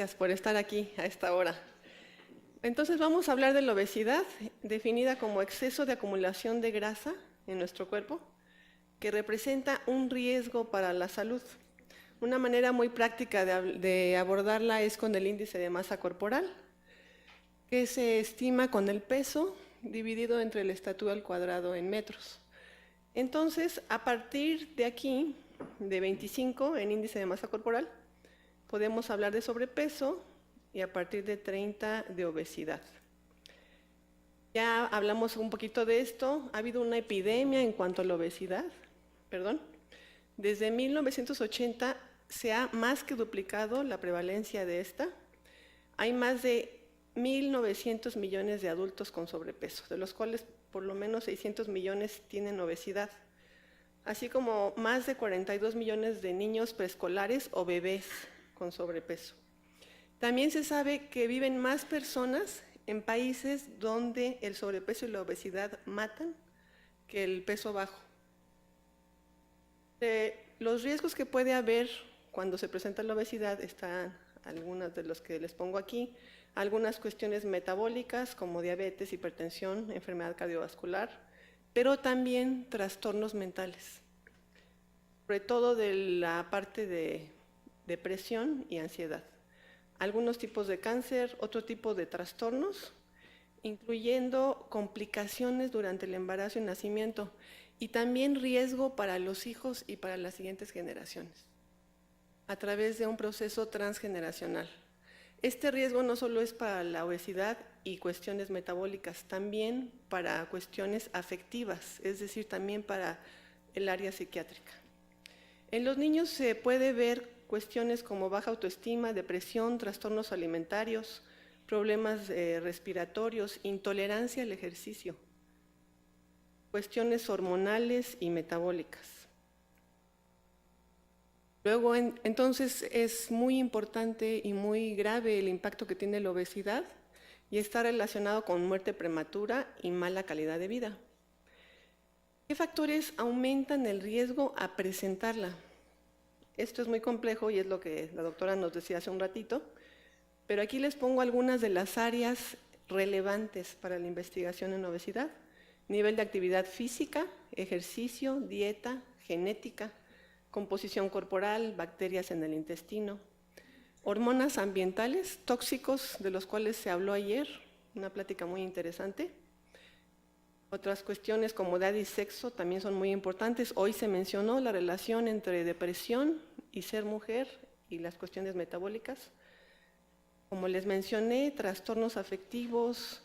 gracias por estar aquí a esta hora. Entonces vamos a hablar de la obesidad, definida como exceso de acumulación de grasa en nuestro cuerpo, que representa un riesgo para la salud. Una manera muy práctica de abordarla es con el índice de masa corporal, que se estima con el peso dividido entre la estatura al cuadrado en metros. Entonces, a partir de aquí, de 25 en índice de masa corporal, podemos hablar de sobrepeso y a partir de 30 de obesidad. Ya hablamos un poquito de esto. Ha habido una epidemia en cuanto a la obesidad. Desde 1980 se ha más que duplicado la prevalencia de esta. Hay más de 1.900 millones de adultos con sobrepeso, de los cuales por lo menos 600 millones tienen obesidad, así como más de 42 millones de niños preescolares o bebés con sobrepeso. También se sabe que viven más personas en países donde el sobrepeso y la obesidad matan que el peso bajo. Los riesgos que puede haber cuando se presenta la obesidad están algunos de los que les pongo aquí, algunas cuestiones metabólicas como diabetes, hipertensión, enfermedad cardiovascular, pero también trastornos mentales, sobre todo de la parte de depresión y ansiedad. Algunos tipos de cáncer, otro tipo de trastornos, incluyendo complicaciones durante el embarazo y nacimiento, y también riesgo para los hijos y para las siguientes generaciones, a través de un proceso transgeneracional. Este riesgo no solo es para la obesidad y cuestiones metabólicas, también para cuestiones afectivas, es decir, también para el área psiquiátrica. En los niños se puede ver cuestiones como baja autoestima, depresión, trastornos alimentarios, problemas respiratorios, intolerancia al ejercicio, cuestiones hormonales y metabólicas. Luego, entonces, es muy importante y muy grave el impacto que tiene la obesidad y está relacionado con muerte prematura y mala calidad de vida. ¿Qué factores aumentan el riesgo a presentarla? Esto es muy complejo y es lo que la doctora nos decía hace un ratito, pero aquí les pongo algunas de las áreas relevantes para la investigación en obesidad: nivel de actividad física, ejercicio, dieta, genética, composición corporal, bacterias en el intestino, hormonas ambientales, tóxicos, de los cuales se habló ayer, una plática muy interesante. Otras cuestiones como edad y sexo también son muy importantes. Hoy se mencionó la relación entre depresión y ser mujer y las cuestiones metabólicas. Como les mencioné, trastornos afectivos,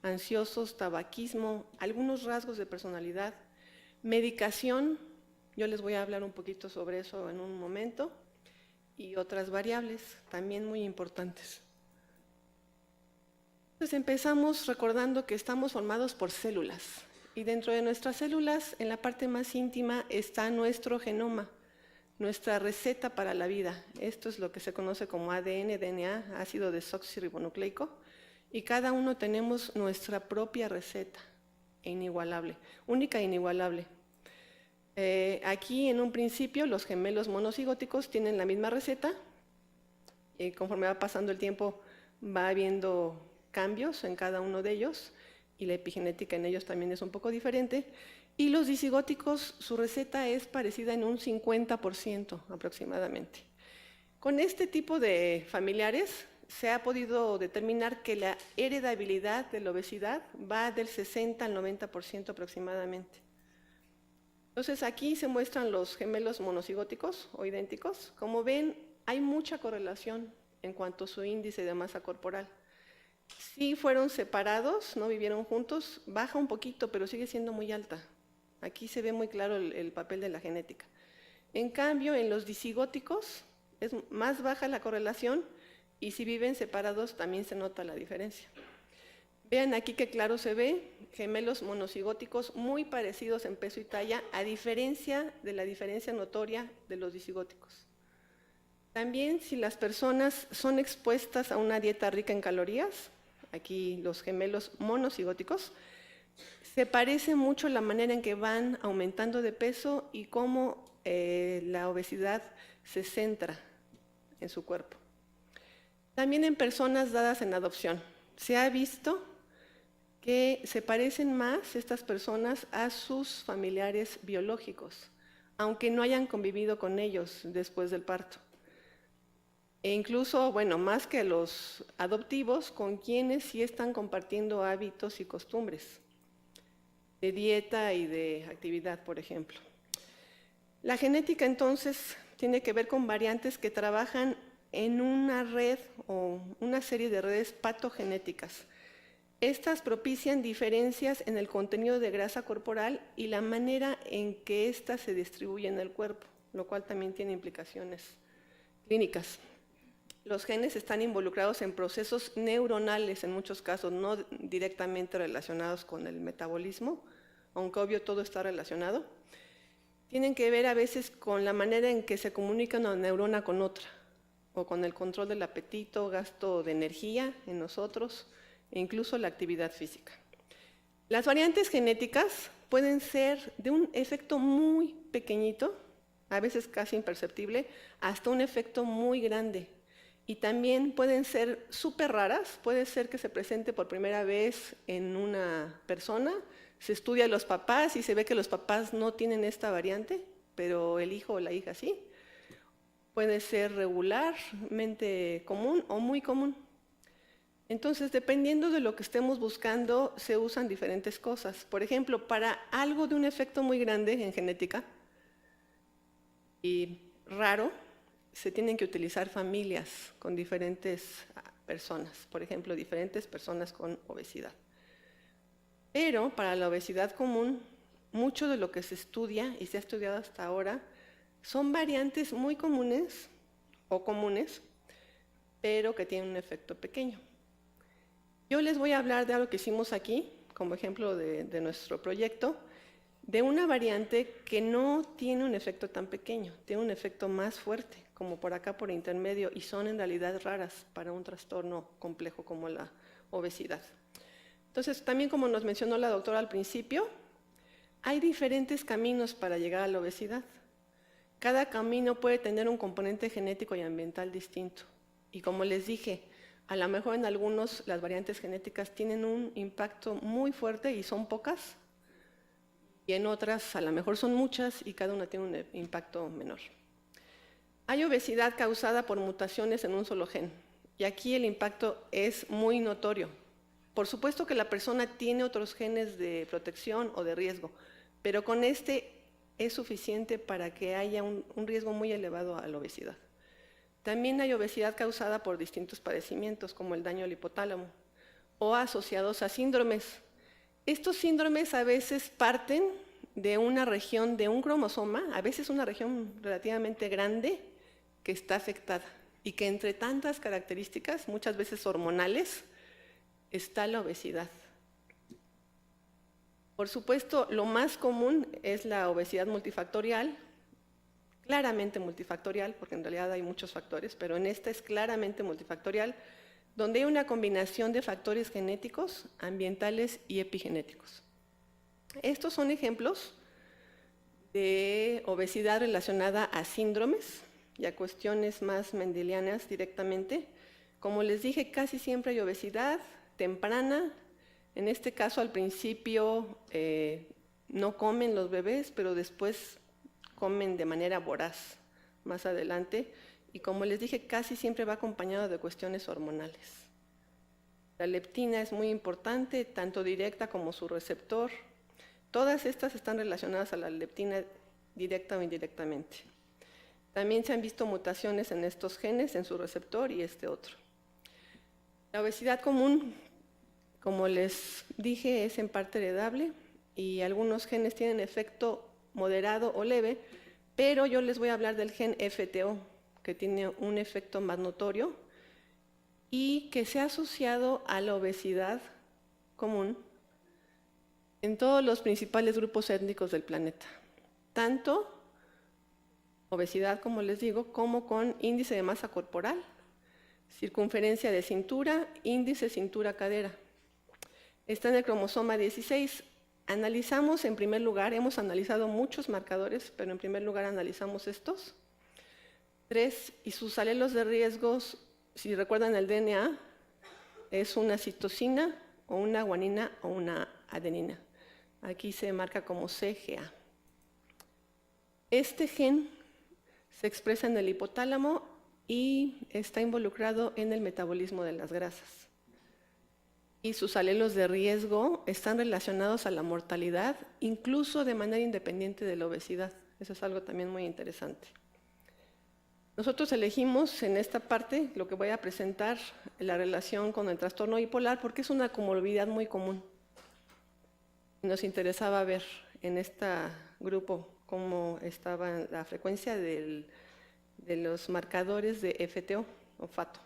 ansiosos, tabaquismo, algunos rasgos de personalidad, medicación. Yo les voy a hablar un poquito sobre eso en un momento, y otras variables también muy importantes. Entonces empezamos recordando que estamos formados por células, y dentro de nuestras células, en la parte más íntima, está nuestro genoma, nuestra receta para la vida. Esto es lo que se conoce como ADN, DNA, ácido desoxirribonucleico, y cada uno tenemos nuestra propia receta, inigualable, única e inigualable. Aquí en un principio los gemelos monocigóticos tienen la misma receta, y conforme va pasando el tiempo va habiendo cambios en cada uno de ellos y la epigenética en ellos también es un poco diferente. Y los disigóticos, su receta es parecida en un 50% aproximadamente. Con este tipo de familiares se ha podido determinar que la heredabilidad de la obesidad va del 60 al 90% aproximadamente. Entonces aquí se muestran los gemelos monocigóticos o idénticos. Como ven, hay mucha correlación en cuanto a su índice de masa corporal. Si fueron separados, no vivieron juntos, baja un poquito, pero sigue siendo muy alta. Aquí se ve muy claro el papel de la genética. En cambio, en los disigóticos es más baja la correlación y si viven separados también se nota la diferencia. Vean aquí que claro se ve, gemelos monocigóticos muy parecidos en peso y talla, a diferencia de la diferencia notoria de los disigóticos. También si las personas son expuestas a una dieta rica en calorías, aquí los gemelos monocigóticos, se parece mucho la manera en que van aumentando de peso y cómo la obesidad se centra en su cuerpo. También en personas dadas en adopción. Se ha visto que se parecen más estas personas a sus familiares biológicos, aunque no hayan convivido con ellos después del parto. E incluso, bueno, más que los adoptivos, con quienes sí están compartiendo hábitos y costumbres de dieta y de actividad, por ejemplo. La genética, entonces, tiene que ver con variantes que trabajan en una red o una serie de redes patogenéticas. Estas propician diferencias en el contenido de grasa corporal y la manera en que ésta se distribuye en el cuerpo, lo cual también tiene implicaciones clínicas. Los genes están involucrados en procesos neuronales en muchos casos, no directamente relacionados con el metabolismo, aunque obvio todo está relacionado. Tienen que ver a veces con la manera en que se comunica una neurona con otra, o con el control del apetito, gasto de energía en nosotros, e incluso la actividad física. Las variantes genéticas pueden ser de un efecto muy pequeñito, a veces casi imperceptible, hasta un efecto muy grande. Y también pueden ser súper raras, puede ser que se presente por primera vez en una persona, se estudia a los papás y se ve que los papás no tienen esta variante, pero el hijo o la hija sí. Puede ser regularmente común o muy común. Entonces, dependiendo de lo que estemos buscando, se usan diferentes cosas. Por ejemplo, para algo de un efecto muy grande en genética y raro, se tienen que utilizar familias con diferentes personas. Por ejemplo, diferentes personas con obesidad. Pero para la obesidad común, mucho de lo que se estudia y se ha estudiado hasta ahora son variantes muy comunes o comunes, pero que tienen un efecto pequeño. Yo les voy a hablar de algo que hicimos aquí, como ejemplo de nuestro proyecto, de una variante que no tiene un efecto tan pequeño, tiene un efecto más fuerte, como por acá por intermedio, y son en realidad raras para un trastorno complejo como la obesidad. Entonces, también como nos mencionó la doctora al principio, hay diferentes caminos para llegar a la obesidad. Cada camino puede tener un componente genético y ambiental distinto. Y como les dije, a lo mejor en algunos las variantes genéticas tienen un impacto muy fuerte y son pocas, y en otras a lo mejor son muchas y cada una tiene un impacto menor. Hay obesidad causada por mutaciones en un solo gen, y aquí el impacto es muy notorio. Por supuesto que la persona tiene otros genes de protección o de riesgo, pero con este es suficiente para que haya un riesgo muy elevado a la obesidad. También hay obesidad causada por distintos padecimientos, como el daño al hipotálamo, o asociados a síndromes. Estos síndromes a veces parten de una región, de un cromosoma, a veces una región relativamente grande que está afectada, y que entre tantas características, muchas veces hormonales, está la obesidad. Por supuesto, lo más común es la obesidad multifactorial, claramente multifactorial, porque en realidad hay muchos factores, pero en esta es claramente multifactorial, donde hay una combinación de factores genéticos, ambientales y epigenéticos. Estos son ejemplos de obesidad relacionada a síndromes y a cuestiones más mendelianas directamente. Como les dije, casi siempre hay obesidad temprana. En este caso, al principio no comen los bebés, pero después comen de manera voraz más adelante. Y como les dije, casi siempre va acompañado de cuestiones hormonales. La leptina es muy importante, tanto directa como su receptor. Todas estas están relacionadas a la leptina directa o indirectamente. También se han visto mutaciones en estos genes, en su receptor y este otro. La obesidad común, como les dije, es en parte heredable y algunos genes tienen efecto moderado o leve, pero yo les voy a hablar del gen FTO, que tiene un efecto más notorio y que se ha asociado a la obesidad común en todos los principales grupos étnicos del planeta. Tanto obesidad, como les digo, como con índice de masa corporal, circunferencia de cintura, índice cintura-cadera. Está en el cromosoma 16. Analizamos en primer lugar, hemos analizado muchos marcadores, pero en primer lugar analizamos estos 3 y sus alelos de riesgos si recuerdan el DNA, es una citosina o una guanina o una adenina. Aquí se marca como CGA. Este gen se expresa en el hipotálamo y está involucrado en el metabolismo de las grasas. Y sus alelos de riesgo están relacionados a la mortalidad, incluso de manera independiente de la obesidad. Eso es algo también muy interesante. Nosotros elegimos en esta parte, lo que voy a presentar, la relación con el trastorno bipolar, porque es una comorbilidad muy común. Nos interesaba ver en este grupo cómo estaba la frecuencia de los marcadores de FTO, o FATO.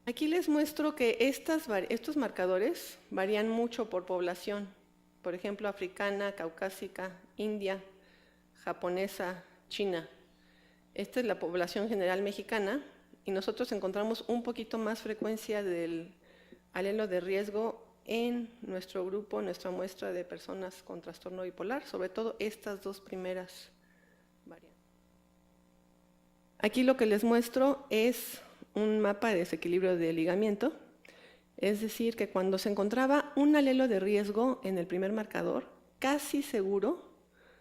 Aquí les muestro que estos marcadores varían mucho por población. Por ejemplo, africana, caucásica, india, japonesa, china. Esta es la población general mexicana y nosotros encontramos un poquito más frecuencia del alelo de riesgo en nuestro grupo, nuestra muestra de personas con trastorno bipolar, sobre todo estas dos primeras variantes. Aquí lo que les muestro es un mapa de desequilibrio de ligamiento, es decir, que cuando se encontraba un alelo de riesgo en el primer marcador, casi seguro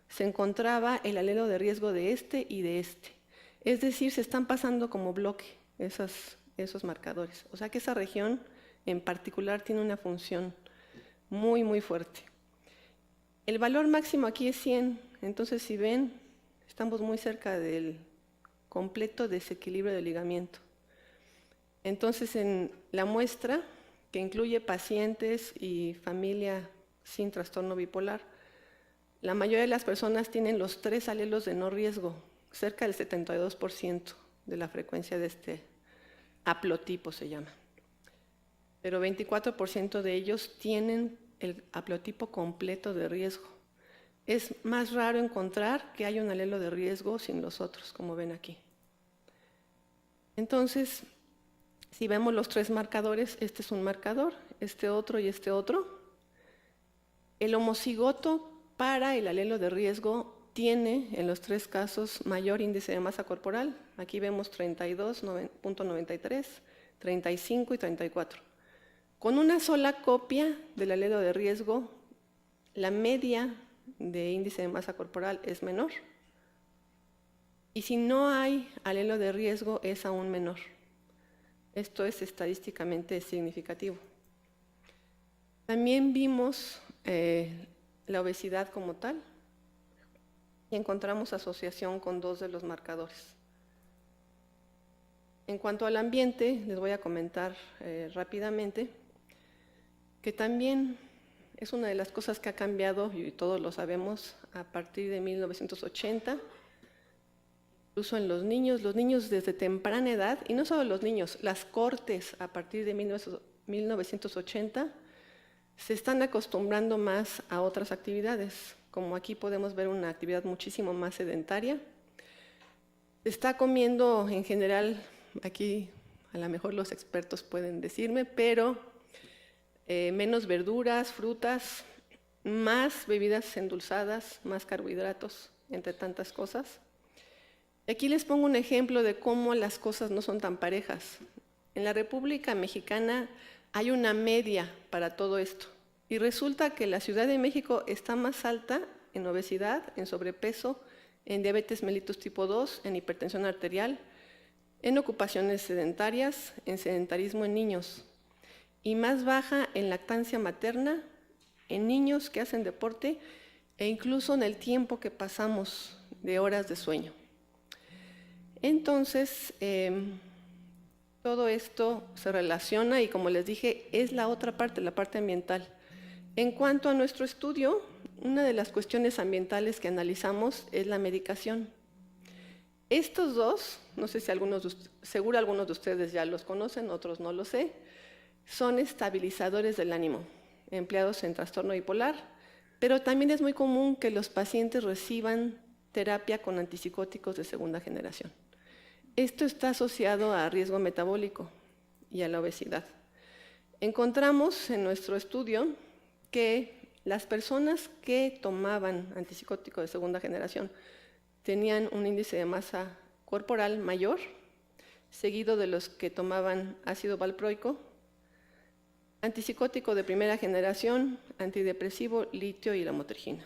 se encontraba el alelo de riesgo de este y de este. Es decir, se están pasando como bloque esos marcadores. O sea que esa región en particular tiene una función muy, muy fuerte. El valor máximo aquí es 100, entonces si ven, estamos muy cerca del completo desequilibrio de ligamiento. Entonces, en la muestra, que incluye pacientes y familia sin trastorno bipolar, la mayoría de las personas tienen los 3 alelos de no riesgo, cerca del 72% de la frecuencia de este haplotipo se llama. Pero 24% de ellos tienen el haplotipo completo de riesgo. Es más raro encontrar que haya un alelo de riesgo sin los otros, como ven aquí. Entonces, si vemos los 3 marcadores, este es un marcador, este otro y este otro. El homocigoto para el alelo de riesgo tiene en los 3 casos mayor índice de masa corporal. Aquí vemos 32.93, 35 y 34. Con una sola copia del alelo de riesgo, la media de índice de masa corporal es menor. Y si no hay alelo de riesgo, es aún menor. Esto es estadísticamente significativo. También vimos la obesidad como tal y encontramos asociación con 2 de los marcadores. En cuanto al ambiente, les voy a comentar rápidamente que también es una de las cosas que ha cambiado, y todos lo sabemos, a partir de 1980. Incluso en los niños desde temprana edad, y no solo los niños, las cortes a partir de 1980 se están acostumbrando más a otras actividades, como aquí podemos ver una actividad muchísimo más sedentaria. Se está comiendo en general, aquí a lo mejor los expertos pueden decirme, pero menos verduras, frutas, más bebidas endulzadas, más carbohidratos, entre tantas cosas. Aquí les pongo un ejemplo de cómo las cosas no son tan parejas. En la República Mexicana hay una media para todo esto. Y resulta que la Ciudad de México está más alta en obesidad, en sobrepeso, en diabetes mellitus tipo 2, en hipertensión arterial, en ocupaciones sedentarias, en sedentarismo en niños. Y más baja en lactancia materna, en niños que hacen deporte e incluso en el tiempo que pasamos de horas de sueño. Entonces, todo esto se relaciona y, como les dije, es la otra parte, la parte ambiental. En cuanto a nuestro estudio, una de las cuestiones ambientales que analizamos es la medicación. Estos dos, no sé si seguro algunos de ustedes ya los conocen, otros no lo sé, son estabilizadores del ánimo, empleados en trastorno bipolar, pero también es muy común que los pacientes reciban terapia con antipsicóticos de segunda generación. Esto está asociado a riesgo metabólico y a la obesidad. Encontramos en nuestro estudio que las personas que tomaban antipsicótico de segunda generación tenían un índice de masa corporal mayor, seguido de los que tomaban ácido valproico, antipsicótico de primera generación, antidepresivo, litio y lamotrigina.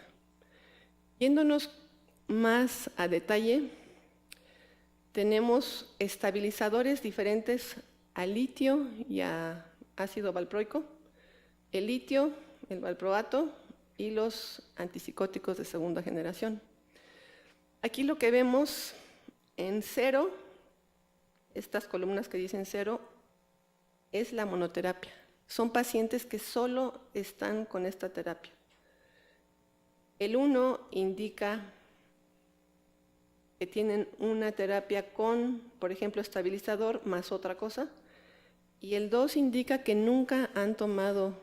Yéndonos más a detalle, tenemos estabilizadores diferentes a litio y a ácido valproico, el litio, el valproato y los antipsicóticos de segunda generación. Aquí lo que vemos en 0, estas columnas que dicen 0, es la monoterapia. Son pacientes que solo están con esta terapia. El 1 indica que tienen una terapia con, por ejemplo, estabilizador más otra cosa, y el 2 indica que nunca han tomado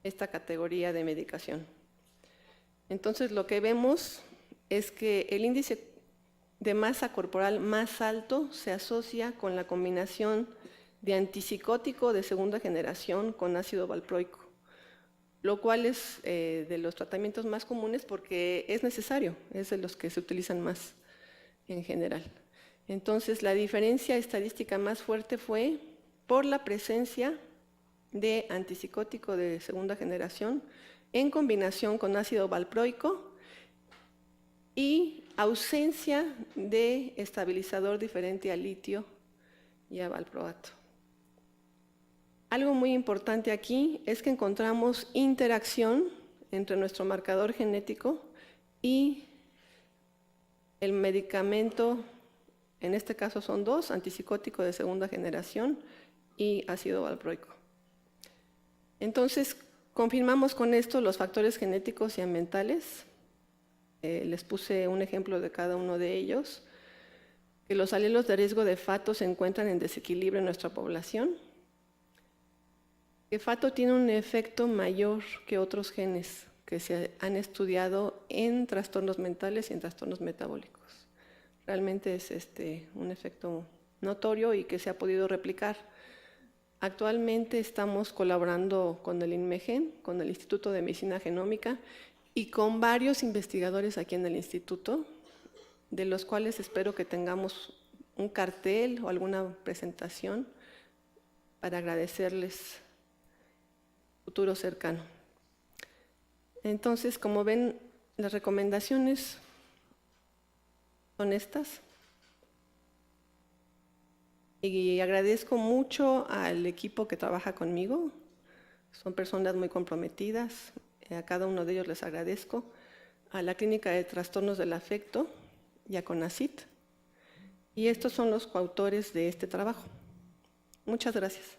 esta categoría de medicación. Entonces lo que vemos es que el índice de masa corporal más alto se asocia con la combinación de antipsicótico de segunda generación con ácido valproico, lo cual es de los tratamientos más comunes porque es necesario, es de los que se utilizan más en general. Entonces, la diferencia estadística más fuerte fue por la presencia de antipsicótico de segunda generación en combinación con ácido valproico y ausencia de estabilizador diferente a litio y a valproato. Algo muy importante aquí es que encontramos interacción entre nuestro marcador genético y el medicamento, en este caso son 2, antipsicótico de segunda generación y ácido valproico. Entonces, confirmamos con esto los factores genéticos y ambientales. Les puse un ejemplo de cada uno de ellos, que los alelos de riesgo de FATO se encuentran en desequilibrio en nuestra población, que FATO tiene un efecto mayor que otros genes que se han estudiado en trastornos mentales y en trastornos metabólicos. Realmente es un efecto notorio y que se ha podido replicar. Actualmente estamos colaborando con el INMEGEN, con el Instituto de Medicina Genómica y con varios investigadores aquí en el instituto, de los cuales espero que tengamos un cartel o alguna presentación para agradecerles futuro cercano. Entonces, como ven, las recomendaciones son estas. Y agradezco mucho al equipo que trabaja conmigo. Son personas muy comprometidas. A cada uno de ellos les agradezco. A la Clínica de Trastornos del Afecto y a CONACYT. Y estos son los coautores de este trabajo. Muchas gracias.